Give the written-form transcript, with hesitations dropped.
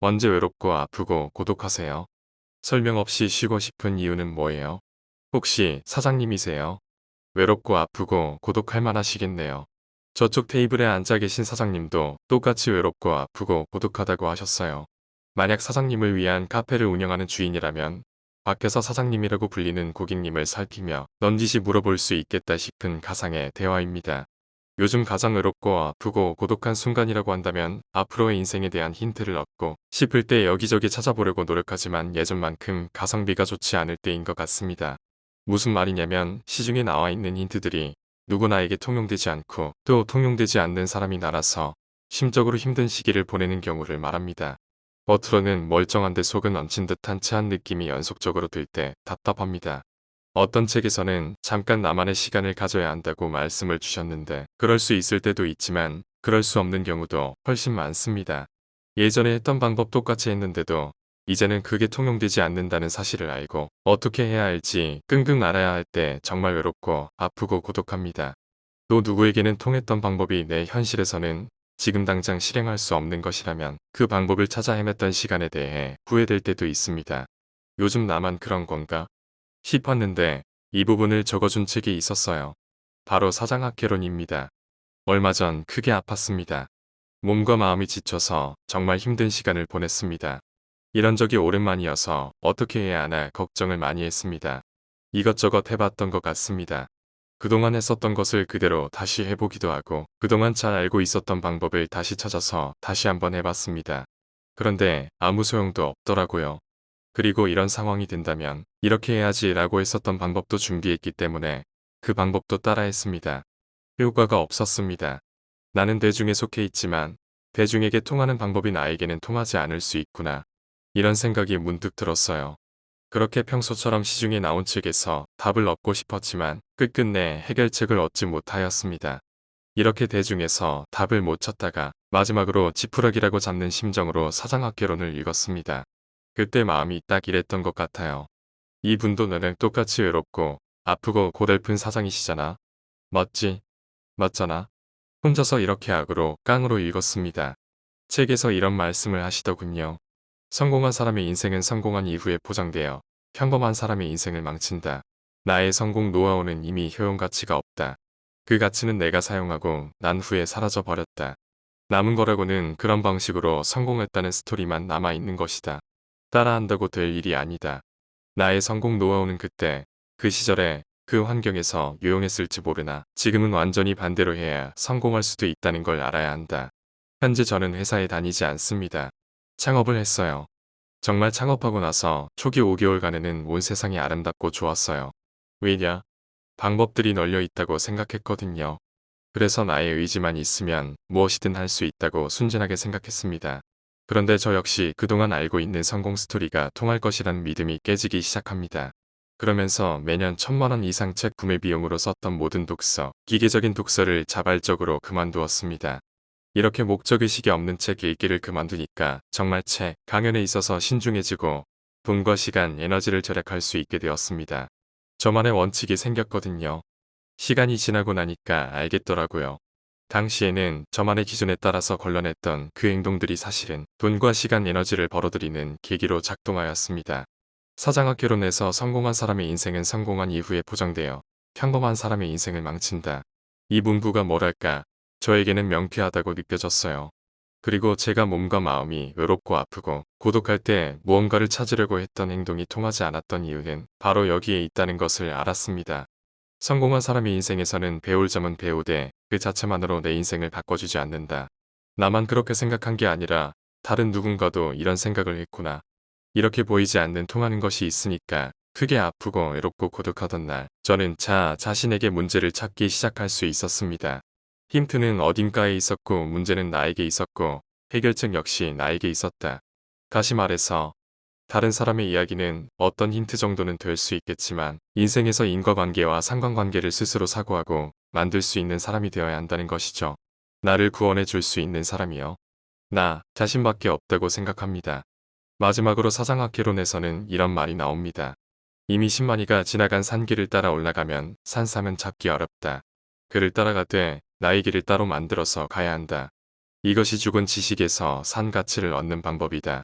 언제 외롭고 아프고 고독하세요? 설명 없이 쉬고 싶은 이유는 뭐예요? 혹시 사장님이세요? 외롭고 아프고 고독할 만하시겠네요. 저쪽 테이블에 앉아 계신 사장님도 똑같이 외롭고 아프고 고독하다고 하셨어요. 만약 사장님을 위한 카페를 운영하는 주인이라면 밖에서 사장님이라고 불리는 고객님을 살피며 넌지시 물어볼 수 있겠다 싶은 가상의 대화입니다. 요즘 가장 외롭고 아프고 고독한 순간이라고 한다면 앞으로의 인생에 대한 힌트를 얻고 싶을 때 여기저기 찾아보려고 노력하지만 예전만큼 가성비가 좋지 않을 때인 것 같습니다. 무슨 말이냐면 시중에 나와 있는 힌트들이 누구나에게 통용되지 않고 또 통용되지 않는 사람이 나라서 심적으로 힘든 시기를 보내는 경우를 말합니다. 겉으로는 멀쩡한데 속은 얹힌 듯한 차한 느낌이 연속적으로 들 때 답답합니다. 어떤 책에서는 잠깐 나만의 시간을 가져야 한다고 말씀을 주셨는데 그럴 수 있을 때도 있지만 그럴 수 없는 경우도 훨씬 많습니다. 예전에 했던 방법 똑같이 했는데도 이제는 그게 통용되지 않는다는 사실을 알고 어떻게 해야 할지 끙끙 앓아야 할 때 정말 외롭고 아프고 고독합니다. 또 누구에게는 통했던 방법이 내 현실에서는 지금 당장 실행할 수 없는 것이라면 그 방법을 찾아 헤맸던 시간에 대해 후회될 때도 있습니다. 요즘 나만 그런 건가? 싶었는데 이 부분을 적어준 책이 있었어요. 바로 사장학개론입니다. 얼마 전 크게 아팠습니다. 몸과 마음이 지쳐서 정말 힘든 시간을 보냈습니다. 이런 적이 오랜만이어서 어떻게 해야 하나 걱정을 많이 했습니다. 이것저것 해봤던 것 같습니다. 그동안 했었던 것을 그대로 다시 해보기도 하고 그동안 잘 알고 있었던 방법을 다시 찾아서 다시 한번 해봤습니다. 그런데 아무 소용도 없더라고요. 그리고 이런 상황이 된다면 이렇게 해야지 라고 했었던 방법도 준비했기 때문에 그 방법도 따라했습니다. 효과가 없었습니다. 나는 대중에 속해 있지만 대중에게 통하는 방법이 나에게는 통하지 않을 수 있구나. 이런 생각이 문득 들었어요. 그렇게 평소처럼 시중에 나온 책에서 답을 얻고 싶었지만 끝끝내 해결책을 얻지 못하였습니다. 이렇게 대중에서 답을 못 찾다가 마지막으로 지푸라기라고 잡는 심정으로 사장학개론을 읽었습니다. 그때 마음이 딱 이랬던 것 같아요. 이분도 너랑 똑같이 외롭고 아프고 고달픈 사장이시잖아. 맞지? 맞잖아. 혼자서 이렇게 악으로 깡으로 읽었습니다. 책에서 이런 말씀을 하시더군요. 성공한 사람의 인생은 성공한 이후에 보장되어 평범한 사람의 인생을 망친다. 나의 성공 노하우는 이미 효용 가치가 없다. 그 가치는 내가 사용하고 난 후에 사라져 버렸다. 남은 거라고는 그런 방식으로 성공했다는 스토리만 남아있는 것이다. 따라한다고 될 일이 아니다. 나의 성공 노하우는 그때, 그 시절에, 그 환경에서 유용했을지 모르나 지금은 완전히 반대로 해야 성공할 수도 있다는 걸 알아야 한다. 현재 저는 회사에 다니지 않습니다. 창업을 했어요. 정말 창업하고 나서 초기 5개월간에는 온 세상이 아름답고 좋았어요. 왜냐? 방법들이 널려 있다고 생각했거든요. 그래서 나의 의지만 있으면 무엇이든 할 수 있다고 순진하게 생각했습니다. 그런데 저 역시 그동안 알고 있는 성공 스토리가 통할 것이라는 믿음이 깨지기 시작합니다. 그러면서 매년 1,000만 원 이상 책 구매 비용으로 썼던 모든 독서, 기계적인 독서를 자발적으로 그만두었습니다. 이렇게 목적의식이 없는 책 읽기를 그만두니까 정말 책, 강연에 있어서 신중해지고 돈과 시간, 에너지를 절약할 수 있게 되었습니다. 저만의 원칙이 생겼거든요. 시간이 지나고 나니까 알겠더라고요. 당시에는 저만의 기준에 따라서 걸러냈던 그 행동들이 사실은 돈과 시간, 에너지를 벌어들이는 계기로 작동하였습니다. 사장학개론에서 성공한 사람의 인생은 성공한 이후에 보장되어 평범한 사람의 인생을 망친다. 이 문구가 뭐랄까 저에게는 명쾌하다고 느껴졌어요. 그리고 제가 몸과 마음이 외롭고 아프고 고독할 때 무언가를 찾으려고 했던 행동이 통하지 않았던 이유는 바로 여기에 있다는 것을 알았습니다. 성공한 사람의 인생에서는 배울 점은 배우되 그 자체만으로 내 인생을 바꿔주지 않는다. 나만 그렇게 생각한 게 아니라 다른 누군가도 이런 생각을 했구나. 이렇게 보이지 않는 통하는 것이 있으니까 크게 아프고 외롭고 고독하던 날 저는 자신에게 문제를 찾기 시작할 수 있었습니다. 힌트는 어딘가에 있었고 문제는 나에게 있었고 해결책 역시 나에게 있었다. 다시 말해서 다른 사람의 이야기는 어떤 힌트 정도는 될 수 있겠지만 인생에서 인과관계와 상관관계를 스스로 사고하고 만들 수 있는 사람이 되어야 한다는 것이죠. 나를 구원해 줄 수 있는 사람이요. 나 자신밖에 없다고 생각합니다. 마지막으로 사장학개론에서는 이런 말이 나옵니다. 이미 10만이가 지나간 산길을 따라 올라가면 산삼은 잡기 어렵다. 그를 따라가되 나의 길을 따로 만들어서 가야 한다. 이것이 죽은 지식에서 산 가치를 얻는 방법이다.